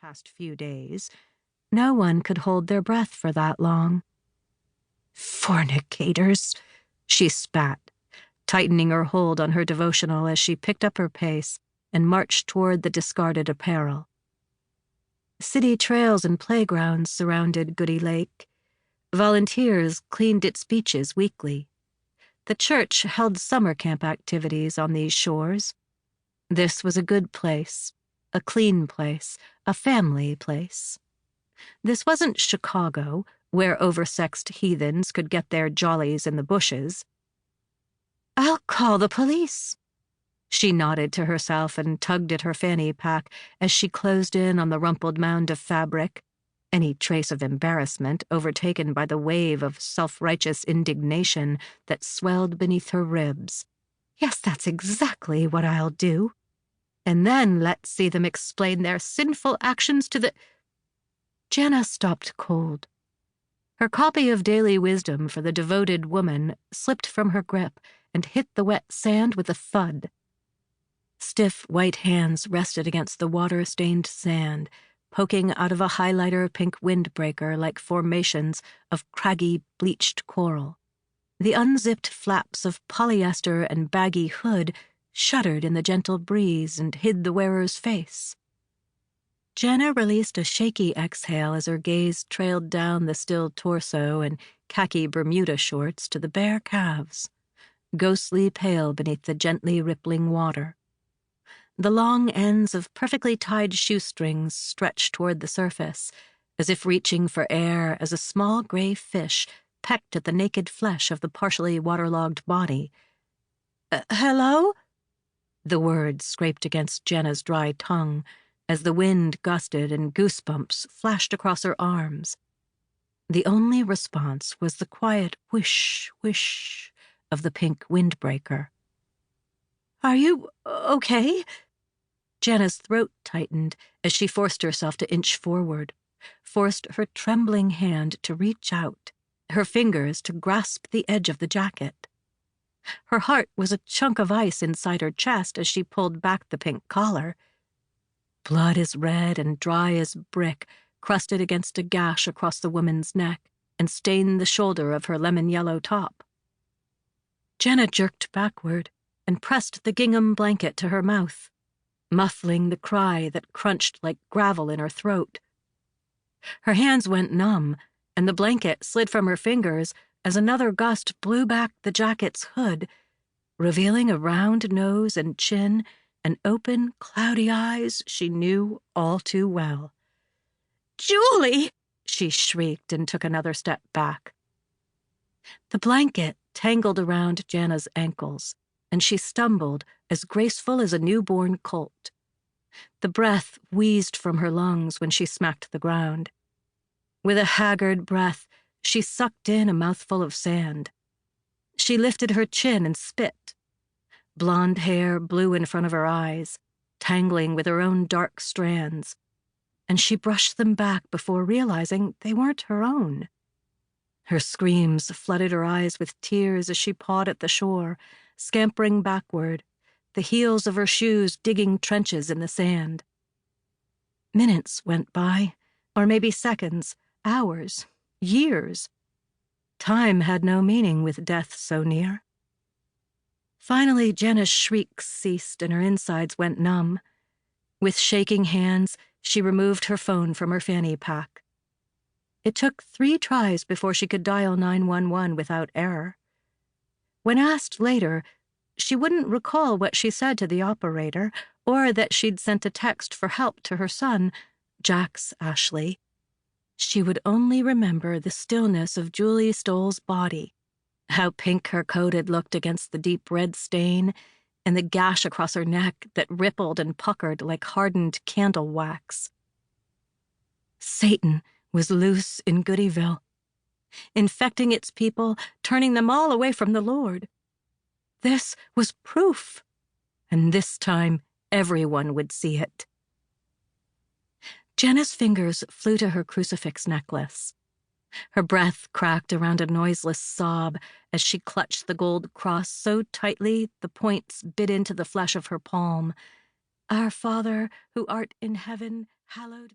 past few days, no one could hold their breath for that long. "Fornicators," she spat, tightening her hold on her devotional as she picked up her pace and marched toward the discarded apparel. City trails and playgrounds surrounded Goode Lake. Volunteers cleaned its beaches weekly. The church held summer camp activities on these shores. This was a good place, a clean place, a family place. This wasn't Chicago, where oversexed heathens could get their jollies in the bushes. "I'll call the police." She nodded to herself and tugged at her fanny pack as she closed in on the rumpled mound of fabric, any trace of embarrassment overtaken by the wave of self-righteous indignation that swelled beneath her ribs. "Yes, that's exactly what I'll do. And then let's see them explain their sinful actions to the—" Jenna stopped cold. Her copy of Daily Wisdom for the Devoted Woman slipped from her grip and hit the wet sand with a thud. Stiff white hands rested against the water-stained sand, poking out of a highlighter pink windbreaker like formations of craggy, bleached coral. The unzipped flaps of polyester and baggy hood shuddered in the gentle breeze and hid the wearer's face. Jenna released a shaky exhale as her gaze trailed down the still torso and khaki Bermuda shorts to the bare calves, ghostly pale beneath the gently rippling water. The long ends of perfectly tied shoestrings stretched toward the surface, as if reaching for air as a small gray fish pecked at the naked flesh of the partially waterlogged body. "Hello?" The word scraped against Jenna's dry tongue as the wind gusted and goosebumps flashed across her arms. The only response was the quiet whoosh, whoosh of the pink windbreaker. "Are you okay?" Jenna's throat tightened as she forced herself to inch forward, forced her trembling hand to reach out, her fingers to grasp the edge of the jacket. Her heart was a chunk of ice inside her chest as she pulled back the pink collar. Blood as red and dry as brick crusted against a gash across the woman's neck and stained the shoulder of her lemon-yellow top. Jenna jerked backward and pressed the gingham blanket to her mouth, muffling the cry that crunched like gravel in her throat. Her hands went numb, and the blanket slid from her fingers as another gust blew back the jacket's hood, revealing a round nose and chin and open, cloudy eyes she knew all too well. "Julie!" she shrieked and took another step back. The blanket tangled around Jenna's ankles, and she stumbled as graceful as a newborn colt. The breath wheezed from her lungs when she smacked the ground. With a haggard breath, she sucked in a mouthful of sand. She lifted her chin and spit. Blonde hair blew in front of her eyes, tangling with her own dark strands, and she brushed them back before realizing they weren't her own. Her screams flooded her eyes with tears as she pawed at the shore, scampering backward, the heels of her shoes digging trenches in the sand. Minutes went by, or maybe seconds, hours, years. Time had no meaning with death so near. Finally, Jenna's shrieks ceased and her insides went numb. With shaking hands, she removed her phone from her fanny pack. It took 3 tries before she could dial 911 without error. When asked later, she wouldn't recall what she said to the operator or that she'd sent a text for help to her son, Jax Ashley. She would only remember the stillness of Julie Stoll's body, how pink her coat had looked against the deep red stain, and the gash across her neck that rippled and puckered like hardened candle wax. Satan was loose in Goodeville, infecting its people, turning them all away from the Lord. This was proof, and this time everyone would see it. Jenna's fingers flew to her crucifix necklace. Her breath cracked around a noiseless sob as she clutched the gold cross so tightly the points bit into the flesh of her palm. "Our Father, who art in heaven, hallowed be..."